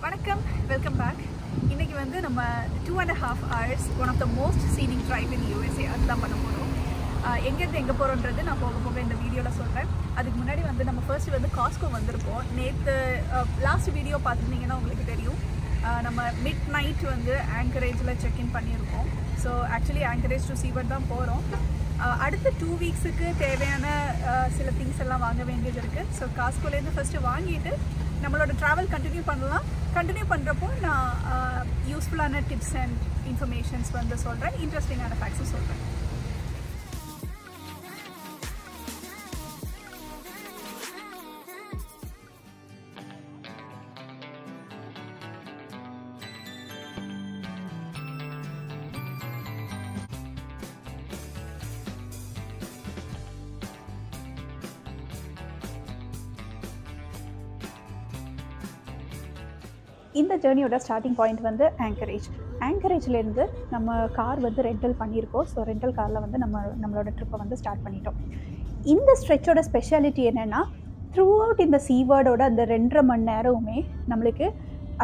வணக்கம், welcome back. இன்றைக்கி வந்து நம்ம 2.5 hours one of the most scenic drive in USA அதுதான் பண்ண போகிறோம். எங்கேருந்து எங்கே போகிறோன்றது நான் போக போக இந்த வீடியோவில் சொல்கிறேன். அதுக்கு முன்னாடி வந்து நம்ம ஃபர்ஸ்ட் வந்து காஸ்கோ வந்திருக்கோம். நேற்று லாஸ்ட் வீடியோ பார்த்துருந்தீங்கன்னா உங்களுக்கு தெரியும். நம்ம மிட் நைட் வந்து ஆங்கரேஜில் செக்இன் பண்ணியிருக்கோம். So actually anchorage to Siewert தான் போகிறோம். அடுத்த 2 வீக்ஸுக்கு தேவையான சில திங்ஸ் எல்லாம் வாங்க வேண்டியது இருக்குது. ஸோ காஸ்கோலேருந்து ஃபஸ்ட்டு வாங்கிட்டு நம்மளோட ட்ராவல் கண்டினியூ பண்ணலாம். கண்டினியூ பண்ணுறப்போ நான் யூஸ்ஃபுல்லான டிப்ஸ் அண்ட் இன்ஃபர்மேஷன்ஸ் வந்து சொல்கிறேன், இன்ட்ரெஸ்டிங்கான ஃபேக்ட்ஸும் சொல்கிறேன். இந்த ஜேர்னியோட ஸ்டார்டிங் பாயிண்ட் வந்து ஆங்கரேஜ்லேருந்து நம்ம கார் வந்து ரெண்டல் பண்ணியிருக்கோம். ஸோ ரெண்டல் காரில் வந்து நம்மளோட ட்ரிப்பை வந்து ஸ்டார்ட் பண்ணிட்டோம். இந்த ஸ்ட்ரெச்சோட ஸ்பெஷாலிட்டி என்னென்னா, த்ரூ அவுட் இந்த சீவேர்டோட அந்த 2.5 மணி நேரமுமே நம்மளுக்கு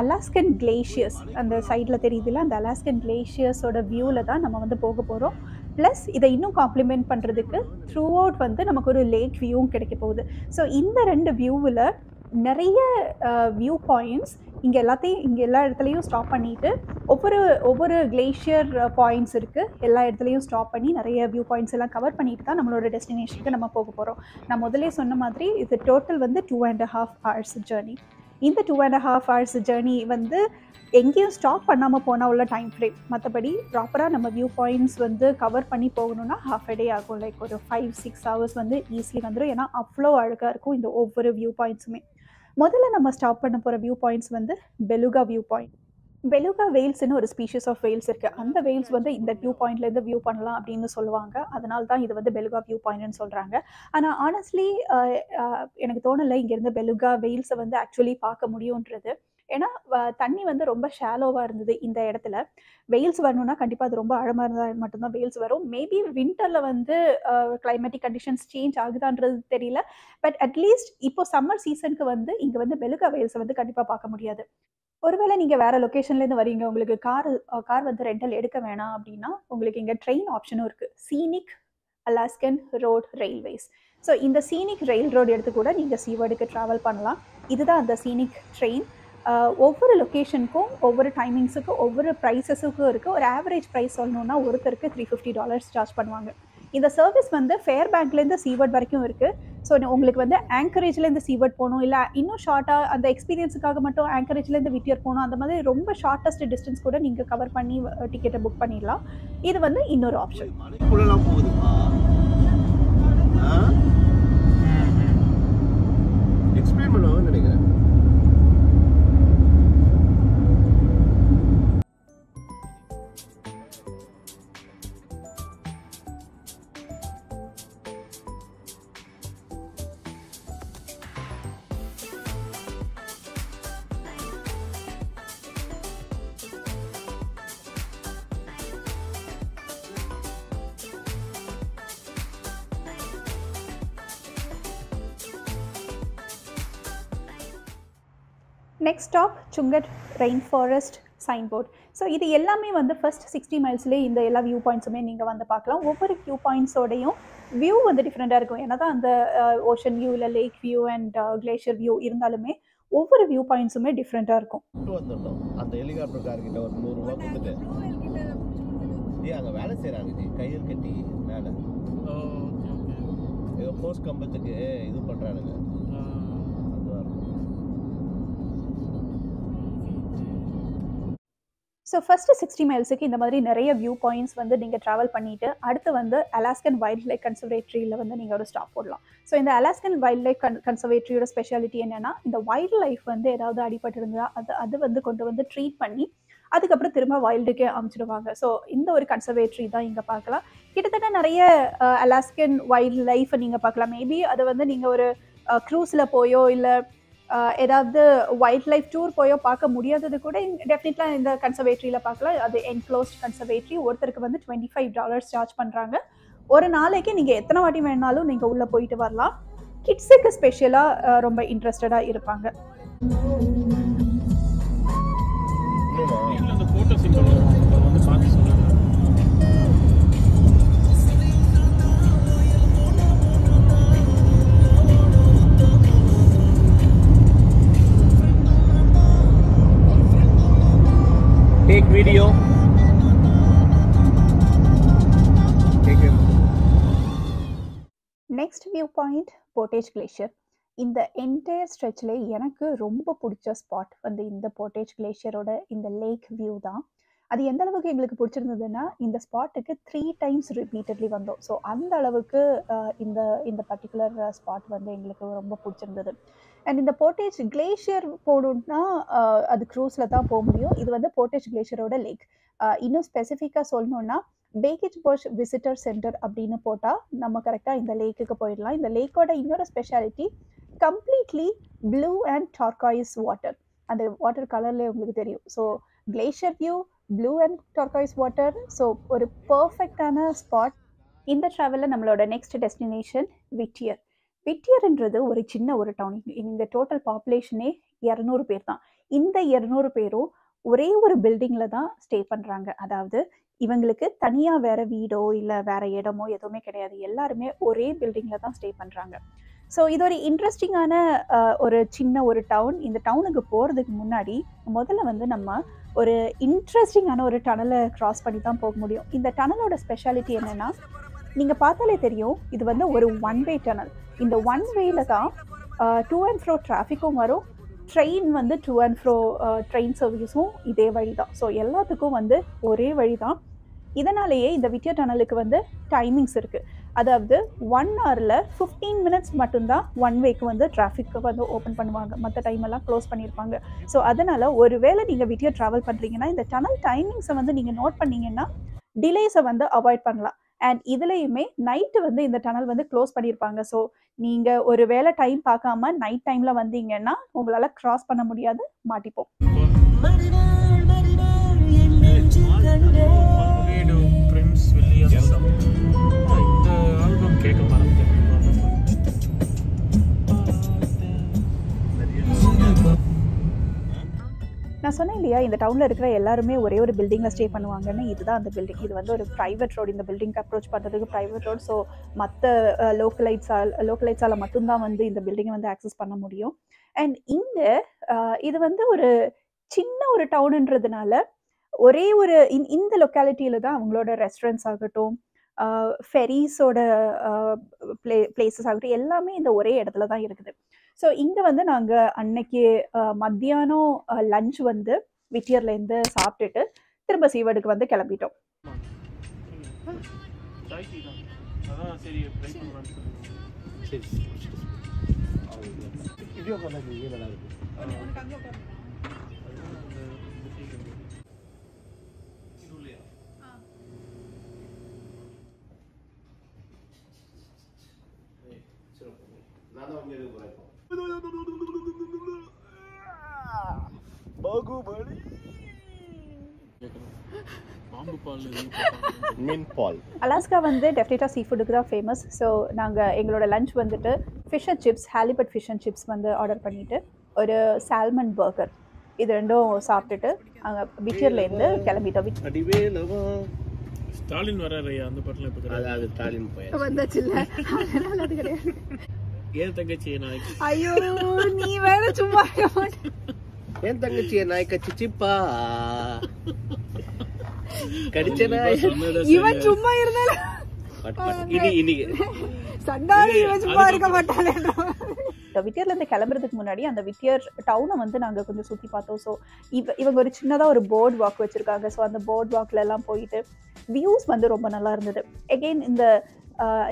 அலாஸ்கன் கிளேஷியர்ஸ் அந்த சைடில் தெரியுதுல்ல, அந்த அலாஸ்கன் கிளேஷியர்ஸோட வியூவில் தான் நம்ம வந்து போக போகிறோம். ப்ளஸ் இதை இன்னும் காம்ப்ளிமெண்ட் பண்ணுறதுக்கு த்ரூ அவுட் வந்து நமக்கு ஒரு லேக் வியூவும் கிடைக்க போகுது. ஸோ இந்த 2 வியூவில் நிறைய வியூ பாயிண்ட்ஸ் இங்கே எல்லா இடத்துலையும் ஸ்டாப் பண்ணிவிட்டு ஒவ்வொரு கிளேஷியர் பாயிண்ட்ஸ் இருக்குது. எல்லா இடத்துலையும் ஸ்டாப் பண்ணி நிறைய வியூ பாயிண்ட்ஸ் எல்லாம் கவர் பண்ணிட்டு தான் நம்மளோட டெஸ்டினேஷனுக்கு நம்ம போக போகிறோம். நான் முதலே சொன்ன மாதிரி இது டோட்டல் வந்து 2.5 hours ஜேர்னி. இந்த 2.5 hours ஜேர்னி வந்து எங்கேயும் ஸ்டாப் பண்ணாமல் போனால் உள்ள டைம் ஃப்ரேம். மற்றபடி ப்ராப்பராக நம்ம வியூ பாயிண்ட்ஸ் வந்து கவர் பண்ணி போகணுன்னா half a day ஆகும். லைக் ஒரு 5-6 hours வந்து ஈஸிலி வந்துடும். ஏன்னா அவ்வளோ அழகாக இருக்கும் இந்த ஒவ்வொரு வியூ பாயிண்ட்ஸுமே. முதல்ல நம்ம ஸ்டாப் பண்ண போகிற வியூ பாயிண்ட்ஸ் வந்து பெலுகா வியூ பாயிண்ட். பெலுகா வெயில்ஸ்னு ஒரு ஸ்பீஷிஸ் ஆஃப் வெயில்ஸ் இருக்குது. அந்த வெயில்ஸ் வந்து இந்த வியூ பாயிண்ட்லேருந்து வியூ பண்ணலாம் அப்படின்னு சொல்லுவாங்க. அதனால தான் இது வந்து பெலுகா வியூ பாயிண்ட்னு சொல்கிறாங்க. ஆனால் ஆனஸ்ட்லி எனக்கு தோணலை இங்கேருந்து பெலுகா வெயில்ஸை வந்து ஆக்சுவலி பார்க்க முடியுன்றது. ஏன்னா தண்ணி வந்து ரொம்ப ஷாலோவாக இருந்தது இந்த இடத்துல. வெயில்ஸ் வரணும்னா கண்டிப்பாக அது ரொம்ப ஆழமாக இருந்தால் மட்டும்தான் வெயில்ஸ் வரும். மேபி வின்டரில் வந்து கிளைமேட்டிக் கண்டிஷன்ஸ் சேஞ்ச் ஆகுதான்றது தெரியல. பட் அட்லீஸ்ட் இப்போ சம்மர் சீசனுக்கு வந்து இங்கே வந்து பெலுகா வெயில்ஸை வந்து கண்டிப்பாக பார்க்க முடியாது. ஒருவேளை நீங்கள் வேறு லொக்கேஷன்லேருந்து வரீங்க, உங்களுக்கு கார் வந்து ரெண்டல் எடுக்க வேணாம் அப்படின்னா உங்களுக்கு இங்கே ட்ரெயின் ஆப்ஷனும் இருக்குது. Scenic Alaskan road railways. So இந்த சீனிக் ரயில் ரோடு எடுத்து கூட நீங்கள் சீவர்டுக்கு ட்ராவல் பண்ணலாம். இதுதான் அந்த சீனிக் ட்ரெயின். ஒவ்வொரு லொக்கேஷனுக்கும் ஒவ்வொரு டைமிங்ஸுக்கும் ஒவ்வொரு ப்ரைஸஸுக்கும் இருக்குது. ஒரு ஆவரேஜ் ப்ரைஸ் சொல்லணுன்னா ஒருத்தருக்கு $350 சார்ஜ் பண்ணுவாங்க. இந்த சர்வீஸ் வந்து ஃபேர்பேங்க்லேருந்து சீவர்ட் வரைக்கும் இருக்குது. ஸோ உங்களுக்கு வந்து ஆங்கரேஜ்லேருந்து சீவர்ட் போகணும், இல்லை இன்னும் ஷார்ட்டாக அந்த எக்ஸ்பீரியன்ஸுக்காக மட்டும் ஆங்கரேஜ்லேருந்து விட்டியர் போகணும், அந்த மாதிரி ரொம்ப ஷார்ட்டஸ்ட் டிஸ்டன்ஸ் கூட நீங்கள் கவர் பண்ணி டிக்கெட்டை புக் பண்ணிடலாம். இது வந்து இன்னொரு ஆப்ஷன். எக்ஸ்பிளைன் பண்ணுவாங்கன்னு நினைக்கிறேன். நெக்ஸ்ட் ஸ்டாப் சுங்கட் rain forest sign board. So இது எல்லாமே வந்து ஃபர்ஸ்ட் 60 மைல்ஸ்லேயே இந்த எல்லா வியூ பாயிண்ட்ஸுமே நீங்கள் வந்து பார்க்கலாம். ஒவ்வொரு வியூ பாயிண்ட்ஸோடையும் வியூ வந்து டிஃப்ரெண்ட்டாக இருக்கும். ஏன்னா தான் அந்த ஓஷன் வியூ இல்லை lake view and glacier view இருந்தாலுமே ஒவ்வொரு வியூ பாயிண்ட்ஸுமே டிஃப்ரெண்ட்டாக இருக்கும். அந்த ஹெலிகாப்டர் கார்கிட்ட ஒரு $100 கொடுத்துட்டு அங்கே வேலை செய்கிறாங்க, கயிறு கட்டி மேலே ஏதோ போஸ்ட் கம்பத்துக்கு இது பண்ணுறானுங்க. ஸோ ஃபர்ஸ்ட் 60 மைல்ஸுக்கு இந்த மாதிரி நிறைய வியூ பாயிண்ட்ஸ் வந்து நீங்கள் ட்ராவல் பண்ணிட்டு அடுத்து வந்து அலாஸ்கன் வைல்ட் லைஃப் கன்சர்வேட்டரியில் வந்து நீங்கள் ஒரு ஸ்டாப் போடலாம். ஸோ இந்த அலாஸ்கன் வைல்ட் லைஃப் கன்சர்வேட்டரியோட ஸ்பெஷாலிட்டி என்னன்னா, இந்த வைல்ட் லைஃப் வந்து ஏதாவது அடிபட்டு இருந்தால் அது வந்து கொண்டு வந்து ட்ரீட் பண்ணி அதுக்கப்புறம் திரும்ப வைல்டுக்கே அமைச்சிடுவாங்க. ஸோ இந்த ஒரு கன்சர்வேட்டரி தான் இங்கே பார்க்கலாம். கிட்டத்தட்ட நிறைய அலாஸ்கன் வைல்ட் லைஃப்பை நீங்கள் பார்க்கலாம். மேபி அதை வந்து நீங்கள் ஒரு க்ரூஸில் போயோ இல்லை ஏதாவது வைல்ட் லைஃப் டூர் போயோ பார்க்க முடியாதது கூட டெஃபினெட்லாக இந்த கன்சர்வேட்டரியில் பார்க்கலாம். அது என்க்ளோஸ்ட் கன்சர்வேட்டரி. ஒருத்தருக்கு வந்து $25 சார்ஜ் பண்ணுறாங்க. ஒரு நாளைக்கு நீங்கள் எத்தனை வாட்டி வேணாலும் நீங்கள் உள்ளே போயிட்டு வரலாம். கிட்ஸுக்கு ஸ்பெஷலாக ரொம்ப இன்ட்ரெஸ்டடாக இருப்பாங்க. Take video. Take it. Next view point Portage glacier. இந்த என்டையர் ஸ்ட்ரெச்சில் எனக்கு ரொம்ப பிடிச்ச ஸ்பாட் வந்து இந்த போர்டேஜ் கிளேஷியரோட இந்த லேக் வியூ தான். அது எந்த அளவுக்கு எங்களுக்கு பிடிச்சிருந்ததுன்னா, இந்த ஸ்பாட்டுக்கு 3 times ரிப்பீட்டட்லி வந்தோம். ஸோ அந்த அளவுக்கு இந்த பர்டிகுலர் ஸ்பாட் வந்து எங்களுக்கு ரொம்ப பிடிச்சிருந்தது. அண்ட் இந்த போர்டேஜ் கிளேஷியர் போகணுன்னா அது க்ரூஸில் தான் போக முடியும். இது வந்து போர்டேஜ் கிளேஷியரோட லேக். இன்னும் ஸ்பெசிஃபிக்காக சொல்லணுன்னா, பேகேஜ் பர்ச் விசிட்டர் சென்டர் அப்படின்னு போட்டால் நம்ம கரெக்டாக இந்த லேக்குக்கு போயிடலாம். இந்த லேக்கோட இன்னொரு speciality completely blue and turquoise water. அந்த வாட்டர் கலர்லேயே உங்களுக்கு தெரியும். So glacier view, blue and turquoise water. So ஒரு பர்ஃபெக்டான ஸ்பாட். இந்த ட்ராவலில் நம்மளோட நெக்ஸ்ட் டெஸ்டினேஷன் விட்டியர். விட்டியர்ன்றது ஒரு சின்ன ஒரு டவுன். இங்கே டோட்டல் பாப்புலேஷனே 200 பேர் தான். இந்த 200 பேரும் ஒரே ஒரு பில்டிங்கில் தான் ஸ்டே பண்ணுறாங்க. அதாவது இவங்களுக்கு தனியாக வேறு வீடோ இல்லை வேறு இடமோ எதுவுமே கிடையாது. எல்லாருமே ஒரே பில்டிங்கில் தான் ஸ்டே பண்ணுறாங்க. ஸோ இது ஒரு இன்ட்ரெஸ்டிங்கான ஒரு சின்ன ஒரு டவுன். இந்த டவுனுக்கு போகிறதுக்கு முன்னாடி முதல்ல வந்து நம்ம ஒரு இன்ட்ரெஸ்டிங்கான ஒரு டனலை க்ராஸ் பண்ணி தான் போக முடியும். இந்த டனலோட ஸ்பெஷாலிட்டி என்னென்னா, நீங்கள் பார்த்தாலே தெரியும், இது வந்து ஒரு 1-way டனல். இந்த 1-wayல தான் டூ அண்ட் ஃப்ரோ டிராஃபிக்கும் வரும். ட்ரெயின் வந்து டூ அண்ட் ஃப்ரோ ட்ரெயின் சர்வீஸும் இதே வழி தான். ஸோ எல்லாத்துக்கும் வந்து ஒரே வழி தான். இதனாலேயே இந்த விட்டியர் டனலுக்கு வந்து டைமிங்ஸ் இருக்குது. அதாவது 1 hourல 15 minutes மட்டும்தான் 1-wayக்கு வந்து டிராஃபிக்கு வந்து ஓப்பன் பண்ணுவாங்க. மற்ற டைமெல்லாம் க்ளோஸ் பண்ணியிருப்பாங்க. ஸோ அதனால் ஒருவேளை நீங்கள் விட்டியர் ட்ராவல் பண்ணுறீங்கன்னா இந்த டனல் டைமிங்ஸை வந்து நீங்கள் நோட் பண்ணிங்கன்னா டிலேஸை வந்து அவாய்ட் பண்ணலாம். அண்ட் இதுலேயுமே நைட்டு வந்து இந்த டனல் வந்து க்ளோஸ் பண்ணியிருப்பாங்க. ஸோ நீங்கள் ஒரு வேளை டைம் பார்க்காம நைட் டைமில் வந்தீங்கன்னா உங்களால் க்ராஸ் பண்ண முடியாது, மாட்டிப்போம். நான் சொன்னேன் இல்லையா, இந்த டவுனில் இருக்கிற எல்லாருமே ஒரே ஒரு பில்டிங்கில் ஸ்டே பண்ணுவாங்கன்னு. இதுதான் அந்த பில்டிங். இது வந்து ஒரு ப்ரைவேட் ரோடு. இந்த பில்டிங்க்கு அப்ரோச் பண்ணுறதுக்கு ப்ரைவேட் ரோடு. ஸோ மற்ற லோக்கலைட்ஸால் மட்டும்தான் வந்து இந்த பில்டிங்கை வந்து ஆக்சஸ் பண்ண முடியும். அண்ட் இங்கே இது வந்து ஒரு சின்ன ஒரு டவுனுன்றதுனால ஒரே ஒரு இந்த லொக்காலிட்டியில் தான் அவங்களோட ரெஸ்டாரண்ட்ஸ் ஆகட்டும், ஃபெரிஸோட பிளேசஸ் ஆகட்டும், எல்லாமே இந்த ஒரே இடத்துல தான் இருக்குது. ஸோ இங்கே வந்து நாங்கள் அன்னைக்கு மத்தியானம் லஞ்ச் வந்து விட்டியர்லேருந்து சாப்பிட்டுட்டு திரும்ப சீவர்டுக்கு வந்து கிளம்பிட்டோம். அலாஸ்கா வந்து டெஃபினட்டாக சீ ஃபுட்டுக்கு தான் ஃபேமஸ். ஸோ நாங்கள் எங்களோட லஞ்ச் வந்துட்டு fish and chips, halibut fish and chips வந்து ஆர்டர் பண்ணிவிட்டு ஒரு சால்மன் பர்கர் இது ரெண்டும் சாப்பிட்டுட்டு அங்கே விட்டியர்லேருந்து கிளம்பிட்டோம். ஸ்டாலின் வராரையா அந்த படத்துல இப்ப அது ஸ்டாலின் போய் வந்தாச்சு இல்ல, அதனால அது கிடையாது. ஏன் தங்கச்சி நாய்க்கு? ஐயோ நீ வேற சும்மா ஏன் தங்கச்சி நாய்க்கு சிச்சிப்பா கடிச்ச நாய் இவன் சும்மா இருந்தாலும் இனி சண்டாரி இவன் சும்மா இருக்க மாட்டானே. கிளம்பிட்டோம். விட்டியர்லேருந்து கிளம்புறதுக்கு முன்னாடி அந்த விட்டியர் டவுனை வந்து நாங்கள் கொஞ்சம் சுற்றி பார்த்தோம். ஸோ இவங்க ஒரு சின்னதாக ஒரு போர்ட் வாக் வச்சுருக்காங்க. ஸோ அந்த போர்ட் வாக்லலாம் போயிட்டு வியூஸ் வந்து ரொம்ப நல்லா இருந்தது. எகெயின்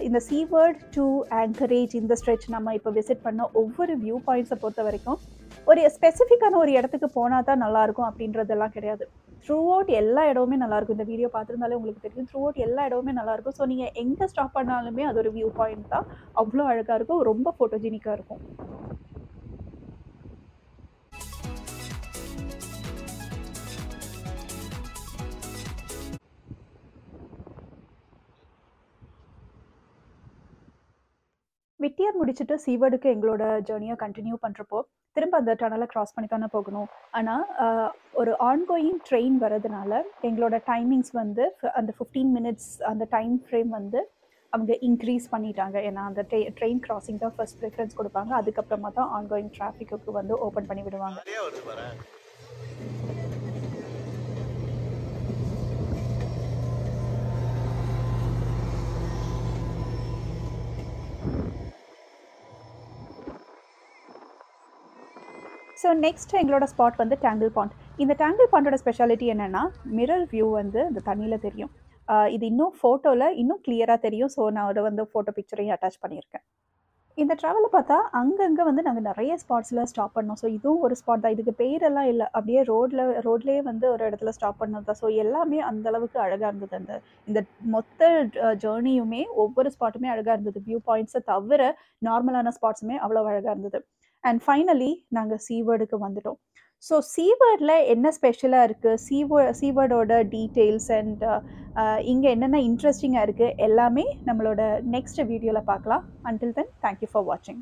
இந்த சீவர்ட் டு ஆங்கரேஜ் இந்த ஸ்ட்ரெச் நம்ம இப்போ விசிட் பண்ண ஒவ்வொரு வியூ பாயிண்ட்ஸை பொறுத்த வரைக்கும் ஒரு ஸ்பெசிஃபிக்கான ஒரு இடத்துக்கு போனால் தான் நல்லாயிருக்கும் அப்படின்றதெல்லாம் கிடையாது. த்ரூ அவுட் எல்லா இடமுமே நல்லாயிருக்கும். இந்த வீடியோ பார்த்துருந்தாலே உங்களுக்கு தெரியும், த்ரூ அவுட் எல்லா இடமுமே நல்லாயிருக்கும். ஸோ நீங்கள் எங்கே ஸ்டாப் பண்ணாலுமே அது ஒரு வியூ பாயிண்ட் தான். அவ்வளோ அழகாக இருக்கும், ரொம்ப ஃபோட்டோஜெனிக்காக இருக்கும். விட்டியர் முடிச்சுட்டு சீவர்டுக்கு எங்களோட ஜேர்னியை கண்டினியூ பண்ணுறப்போ திரும்ப அந்த டனலை க்ராஸ் பண்ணி தானே போகணும். ஆனால் ஒரு ஆன்கோயிங் ட்ரெயின் வரதுனால எங்களோட டைமிங்ஸ் வந்து அந்த 15 மினிட்ஸ் அந்த டைம் ஃப்ரேம் வந்து அவங்க இன்க்ரீஸ் பண்ணிட்டாங்க. ஏன்னா அந்த ட்ரெயின் கிராசிங் தான் ஃபர்ஸ்ட் ப்ரிஃபரன்ஸ் கொடுப்பாங்க. அதுக்கப்புறமா தான் ஆன்கோயிங் டிராஃபிக்கு வந்து ஓப்பன் பண்ணி விடுவாங்க. ஸோ நெக்ஸ்ட் எங்களோட ஸ்பாட் வந்து டேங்கிள் பாண்ட். இந்த டேங்கிள் பாண்டோட ஸ்பெஷாலிட்டி என்னென்னா மிரர் வியூ வந்து இந்த தண்ணியில் தெரியும். இது இன்னும் ஃபோட்டோவில் இன்னும் கிளியராக தெரியும். ஸோ நான் அதை வந்து ஃபோட்டோ பிக்சரையும் அட்டாச் பண்ணியிருக்கேன். இந்த ட்ராவலில் பார்த்தா அங்கங்கே வந்து நாங்கள் நிறைய ஸ்பாட்ஸில் ஸ்டாப் பண்ணோம். ஸோ இதுவும் ஒரு ஸ்பாட் தான். இதுக்கு பேரெல்லாம் இல்லை, அப்படியே ரோட்லேயே வந்து ஒரு இடத்துல ஸ்டாப் பண்ணது தான். ஸோ எல்லாமே அந்தளவுக்கு அழகாக இருந்தது. இந்த மொத்த ஜேர்னியுமே ஒவ்வொரு ஸ்பாட்டுமே அழகாக இருந்தது. வியூ பாயிண்ட்ஸை தவிர நார்மலான ஸ்பாட்ஸுமே அவ்வளோ அழகாக இருந்தது. அண்ட் ஃபைனலி நாங்கள் சீவர்டுக்கு வந்துட்டோம். ஸோ சீவர்டில் என்ன ஸ்பெஷலாக இருக்குது, சீவர்டோட டீட்டெயில்ஸ் அண்ட் இங்கே என்னென்ன இன்ட்ரெஸ்டிங்காக இருக்குது எல்லாமே நம்மளோட நெக்ஸ்ட் வீடியோவில் பார்க்கலாம். அன்டில் தென் தேங்க்யூ ஃபார் வாட்சிங்.